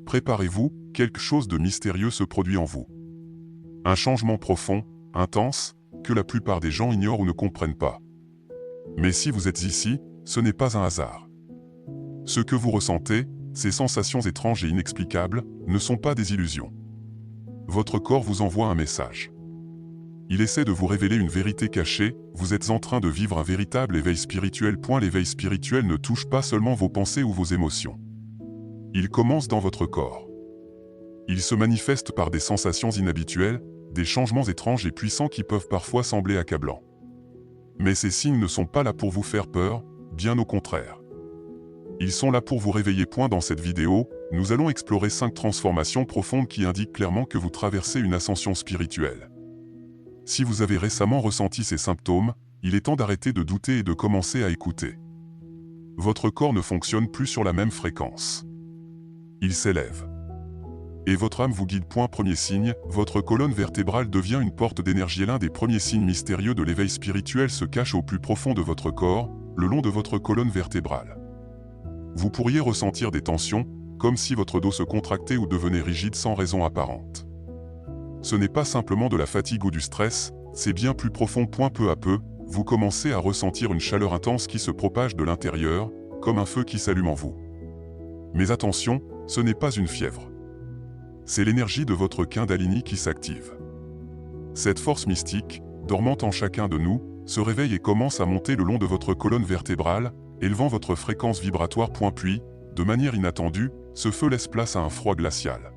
préparez-vous, quelque chose de mystérieux se produit en vous. Un changement profond, intense, que la plupart des gens ignorent ou ne comprennent pas. Mais si vous êtes ici, ce n'est pas un hasard. Ce que vous ressentez, ces sensations étranges et inexplicables, ne sont pas des illusions. Votre corps vous envoie un message. Il essaie de vous révéler une vérité cachée, vous êtes en train de vivre un véritable éveil spirituel. L'éveil spirituel ne touche pas seulement vos pensées ou vos émotions. Il commence dans votre corps. Il se manifeste par des sensations inhabituelles, des changements étranges et puissants qui peuvent parfois sembler accablants. Mais ces signes ne sont pas là pour vous faire peur, bien au contraire. Ils sont là pour vous réveiller. Dans cette vidéo, nous allons explorer 5 transformations profondes qui indiquent clairement que vous traversez une ascension spirituelle. Si vous avez récemment ressenti ces symptômes, il est temps d'arrêter de douter et de commencer à écouter. Votre corps ne fonctionne plus sur la même fréquence. Il s'élève. Et votre âme vous guide. Premier signe, votre colonne vertébrale devient une porte d'énergie. L'un des premiers signes mystérieux de l'éveil spirituel se cache au plus profond de votre corps, le long de votre colonne vertébrale. Vous pourriez ressentir des tensions, comme si votre dos se contractait ou devenait rigide sans raison apparente. Ce n'est pas simplement de la fatigue ou du stress, c'est bien plus profond. Peu à peu, vous commencez à ressentir une chaleur intense qui se propage de l'intérieur, comme un feu qui s'allume en vous. Mais attention, ce n'est pas une fièvre. C'est l'énergie de votre Kundalini qui s'active. Cette force mystique, dormante en chacun de nous, se réveille et commence à monter le long de votre colonne vertébrale, élevant votre fréquence vibratoire. Puis, de manière inattendue, ce feu laisse place à un froid glacial.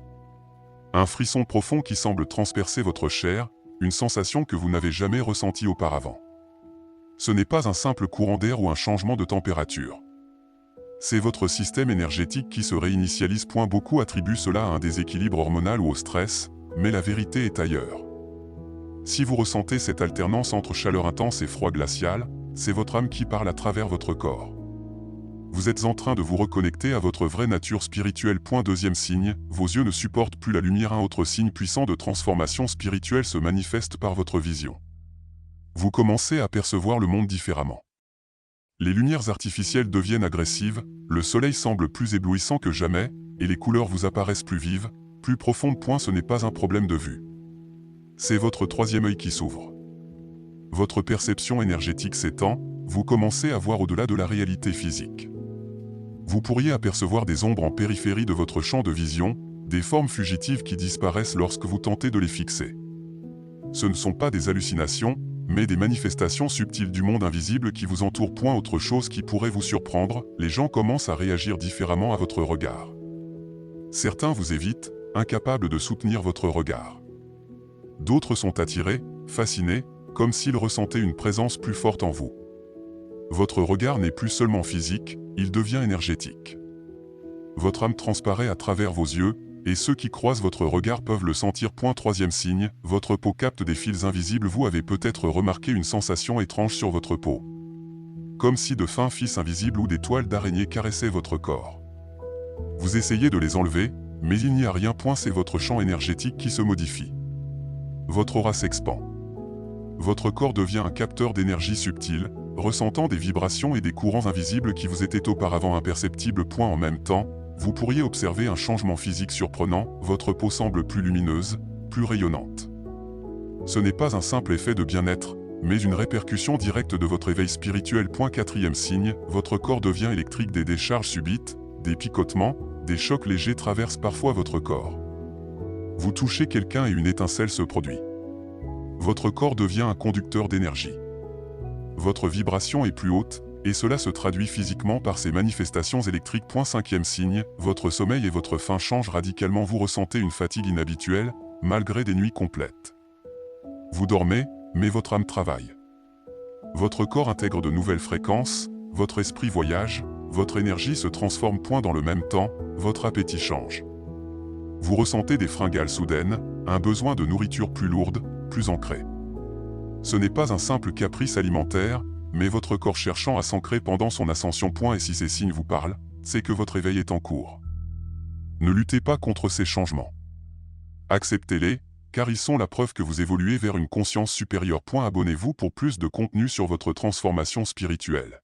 Un frisson profond qui semble transpercer votre chair, une sensation que vous n'avez jamais ressentie auparavant. Ce n'est pas un simple courant d'air ou un changement de température. C'est votre système énergétique qui se réinitialise. Beaucoup attribuent cela à un déséquilibre hormonal ou au stress, mais la vérité est ailleurs. Si vous ressentez cette alternance entre chaleur intense et froid glacial, c'est votre âme qui parle à travers votre corps. Vous êtes en train de vous reconnecter à votre vraie nature spirituelle. Deuxième signe, vos yeux ne supportent plus la lumière. Un autre signe puissant de transformation spirituelle se manifeste par votre vision. Vous commencez à percevoir le monde différemment. Les lumières artificielles deviennent agressives, le soleil semble plus éblouissant que jamais, et les couleurs vous apparaissent plus vives, plus profondes. Ce n'est pas un problème de vue. C'est votre troisième œil qui s'ouvre. Votre perception énergétique s'étend, vous commencez à voir au-delà de la réalité physique. Vous pourriez apercevoir des ombres en périphérie de votre champ de vision, des formes fugitives qui disparaissent lorsque vous tentez de les fixer. Ce ne sont pas des hallucinations, mais des manifestations subtiles du monde invisible qui vous entoure. Autre chose qui pourrait vous surprendre, les gens commencent à réagir différemment à votre regard. Certains vous évitent, incapables de soutenir votre regard. D'autres sont attirés, fascinés, comme s'ils ressentaient une présence plus forte en vous. Votre regard n'est plus seulement physique, il devient énergétique. Votre âme transparaît à travers vos yeux, et ceux qui croisent votre regard peuvent le sentir. Troisième signe, votre peau capte des fils invisibles. Vous avez peut-être remarqué une sensation étrange sur votre peau. Comme si de fins fils invisibles ou des toiles d'araignée caressaient votre corps. Vous essayez de les enlever, mais il n'y a rien. C'est votre champ énergétique qui se modifie. Votre aura s'expand. Votre corps devient un capteur d'énergie subtile, ressentant des vibrations et des courants invisibles qui vous étaient auparavant imperceptibles. En même temps, vous pourriez observer un changement physique surprenant, votre peau semble plus lumineuse, plus rayonnante. Ce n'est pas un simple effet de bien-être, mais une répercussion directe de votre éveil spirituel. Quatrième signe, votre corps devient électrique. Des décharges subites, des picotements, des chocs légers traversent parfois votre corps. Vous touchez quelqu'un et une étincelle se produit. Votre corps devient un conducteur d'énergie. Votre vibration est plus haute, et cela se traduit physiquement par ces manifestations électriques. Cinquième signe, votre sommeil et votre faim changent radicalement. Vous ressentez une fatigue inhabituelle, malgré des nuits complètes. Vous dormez, mais votre âme travaille. Votre corps intègre de nouvelles fréquences, votre esprit voyage, votre énergie se transforme. Dans le même temps, votre appétit change. Vous ressentez des fringales soudaines, un besoin de nourriture plus lourde, plus ancré. Ce n'est pas un simple caprice alimentaire, mais votre corps cherchant à s'ancrer pendant son ascension. Et si ces signes vous parlent, c'est que votre éveil est en cours. Ne luttez pas contre ces changements. Acceptez-les, car ils sont la preuve que vous évoluez vers une conscience supérieure. Abonnez-vous pour plus de contenu sur votre transformation spirituelle.